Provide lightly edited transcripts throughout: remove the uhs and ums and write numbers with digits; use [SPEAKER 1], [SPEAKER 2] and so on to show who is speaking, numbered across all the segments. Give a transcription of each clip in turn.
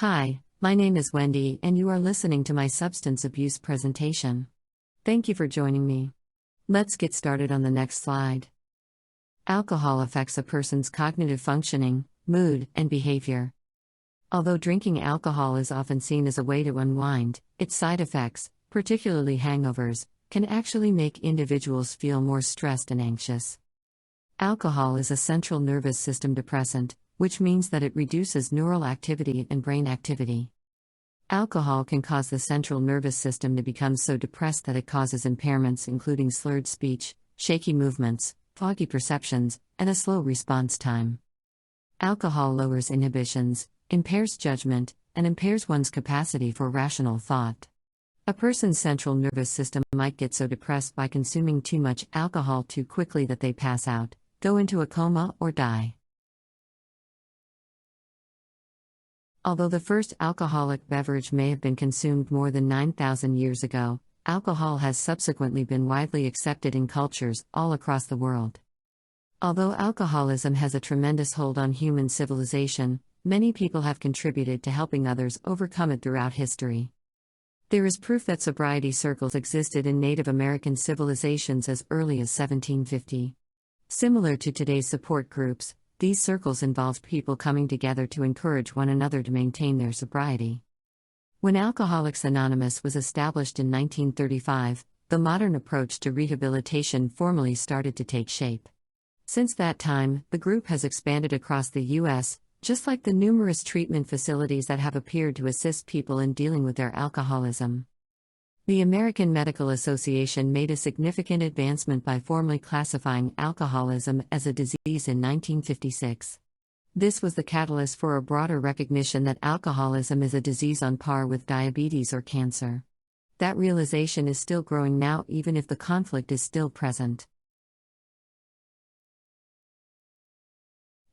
[SPEAKER 1] Hi, my name is Wendy, and you are listening to my substance abuse presentation. Thank you for joining me. Let's get started on the next slide. Alcohol affects a person's cognitive functioning, mood, and behavior. Although drinking alcohol is often seen as a way to unwind, its side effects, particularly hangovers, can actually make individuals feel more stressed and anxious. Alcohol is a central nervous system depressant, which means that it reduces neural activity and brain activity. Alcohol can cause the central nervous system to become so depressed that it causes impairments including slurred speech, shaky movements, foggy perceptions, and a slow response time. Alcohol lowers inhibitions, impairs judgment, and impairs one's capacity for rational thought. A person's central nervous system might get so depressed by consuming too much alcohol too quickly that they pass out, go into a coma, or die. Although the first alcoholic beverage may have been consumed more than 9,000 years ago, alcohol has subsequently been widely accepted in cultures all across the world. Although alcoholism has a tremendous hold on human civilization, many people have contributed to helping others overcome it throughout history. There is proof that sobriety circles existed in Native American civilizations as early as 1750. Similar to today's support groups, these circles involved people coming together to encourage one another to maintain their sobriety. When Alcoholics Anonymous was established in 1935, the modern approach to rehabilitation formally started to take shape. Since that time, the group has expanded across the U.S., just like the numerous treatment facilities that have appeared to assist people in dealing with their alcoholism. The American Medical Association made a significant advancement by formally classifying alcoholism as a disease in 1956. This was the catalyst for a broader recognition that alcoholism is a disease on par with diabetes or cancer. That realization is still growing now, even if the conflict is still present.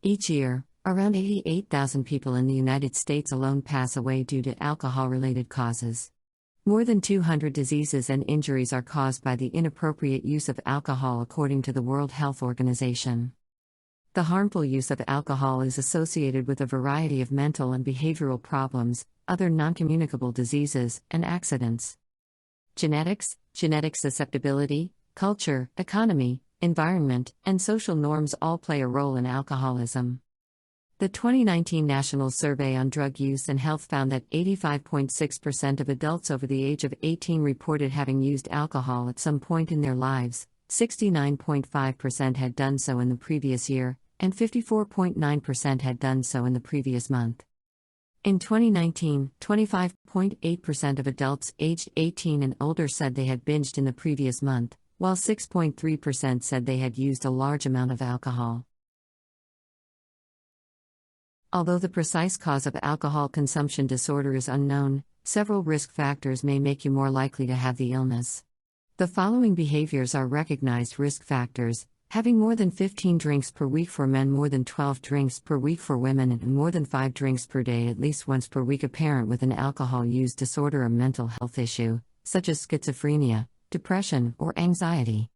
[SPEAKER 1] Each year, around 88,000 people in the United States alone pass away due to alcohol-related causes. More than 200 diseases and injuries are caused by the inappropriate use of alcohol, according to the World Health Organization. The harmful use of alcohol is associated with a variety of mental and behavioral problems, other non-communicable diseases, and accidents. Genetics, genetic susceptibility, culture, economy, environment, and social norms all play a role in alcoholism. The 2019 National Survey on Drug Use and Health found that 85.6% of adults over the age of 18 reported having used alcohol at some point in their lives, 69.5% had done so in the previous year, and 54.9% had done so in the previous month. In 2019, 25.8% of adults aged 18 and older said they had binged in the previous month, while 6.3% said they had used a large amount of alcohol. Although the precise cause of alcohol consumption disorder is unknown, several risk factors may make you more likely to have the illness. The following behaviors are recognized risk factors: having more than 15 drinks per week for men, more than 12 drinks per week for women, and more than 5 drinks per day at least once per week. A parent with an alcohol use disorder or mental health issue, such as schizophrenia, depression, or anxiety.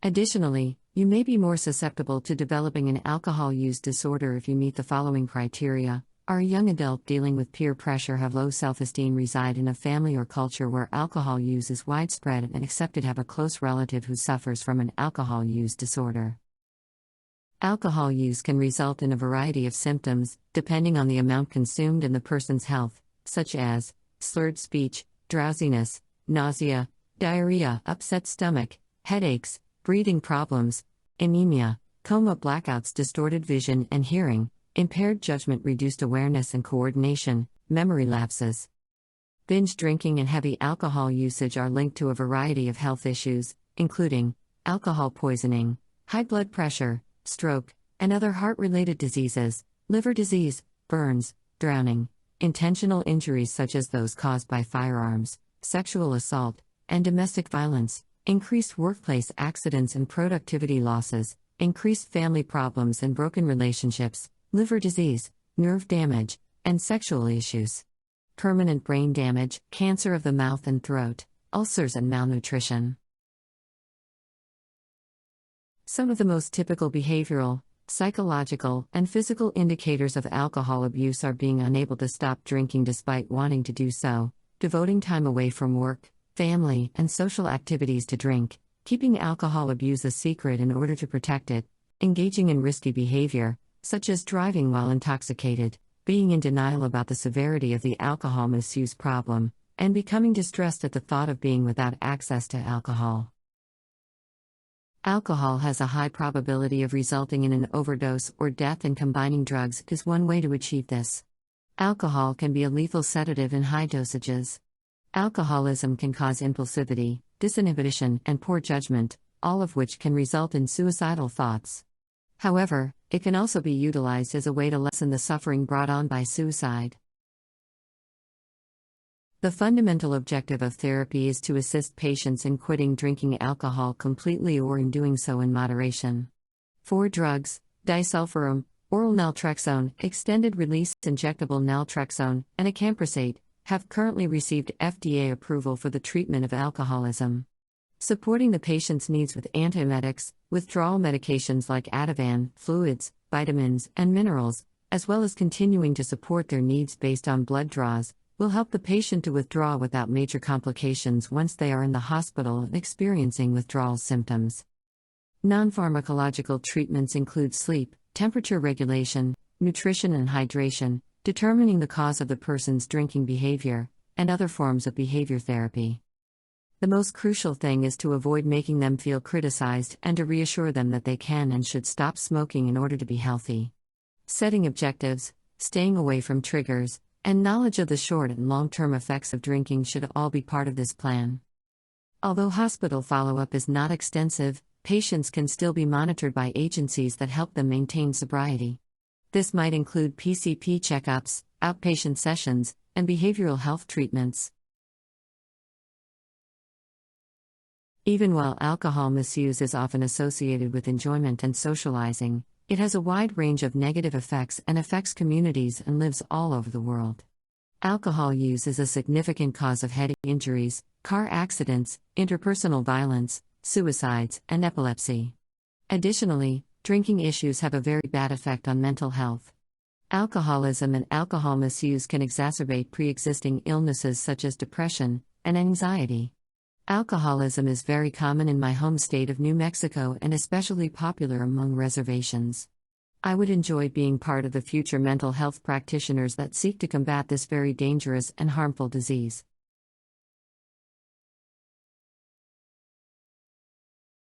[SPEAKER 1] Additionally, you may be more susceptible to developing an alcohol use disorder if you meet the following criteria: are a young adult dealing with peer pressure, have low self-esteem, reside in a family or culture where alcohol use is widespread, and accepted, have a close relative who suffers from an alcohol use disorder. Alcohol use can result in a variety of symptoms, depending on the amount consumed and the person's health, such as slurred speech, drowsiness, nausea, diarrhea, upset stomach, headaches, breathing problems, anemia, coma, blackouts, distorted vision and hearing, impaired judgment, reduced awareness and coordination, memory lapses. Binge drinking and heavy alcohol usage are linked to a variety of health issues, including alcohol poisoning, high blood pressure, stroke, and other heart-related diseases, liver disease, burns, drowning, intentional injuries such as those caused by firearms, sexual assault, and domestic violence, increased workplace accidents and productivity losses, increased family problems and broken relationships, liver disease, nerve damage, and sexual issues. Permanent brain damage, cancer of the mouth and throat, ulcers, and malnutrition. Some of the most typical behavioral, Psychological and physical indicators of alcohol abuse are being unable to stop drinking despite wanting to do so, devoting time away from work, family, and social activities to drink, keeping alcohol abuse a secret in order to protect it, engaging in risky behavior, such as driving while intoxicated, being in denial about the severity of the alcohol misuse problem, and becoming distressed at the thought of being without access to alcohol. Alcohol has a high probability of resulting in an overdose or death, and combining drugs is one way to achieve this. Alcohol can be a lethal sedative in high dosages. Alcoholism can cause impulsivity, disinhibition, and poor judgment, all of which can result in suicidal thoughts. However, it can also be utilized as a way to lessen the suffering brought on by suicide. The fundamental objective of therapy is to assist patients in quitting drinking alcohol completely or in doing so in moderation. 4 drugs, disulfiram, oral naltrexone, extended-release injectable naltrexone, and acamprosate, have currently received FDA approval for the treatment of alcoholism. Supporting the patient's needs with antiemetics, withdrawal medications like Ativan, fluids, vitamins, and minerals, as well as continuing to support their needs based on blood draws, will help the patient to withdraw without major complications once they are in the hospital and experiencing withdrawal symptoms. Non-pharmacological treatments include sleep, temperature regulation, nutrition and hydration, determining the cause of the person's drinking behavior, and other forms of behavior therapy. The most crucial thing is to avoid making them feel criticized and to reassure them that they can and should stop smoking in order to be healthy. Setting objectives, staying away from triggers, and knowledge of the short and long-term effects of drinking should all be part of this plan. Although hospital follow-up is not extensive, patients can still be monitored by agencies that help them maintain sobriety. This might include PCP checkups, outpatient sessions, and behavioral health treatments. Even while alcohol misuse is often associated with enjoyment and socializing, it has a wide range of negative effects and affects communities and lives all over the world. Alcohol use is a significant cause of head injuries, car accidents, interpersonal violence, suicides, and epilepsy. Additionally, drinking issues have a very bad effect on mental health. Alcoholism and alcohol misuse can exacerbate pre-existing illnesses such as depression and anxiety. Alcoholism is very common in my home state of New Mexico and especially popular among reservations. I would enjoy being part of the future mental health practitioners that seek to combat this very dangerous and harmful disease.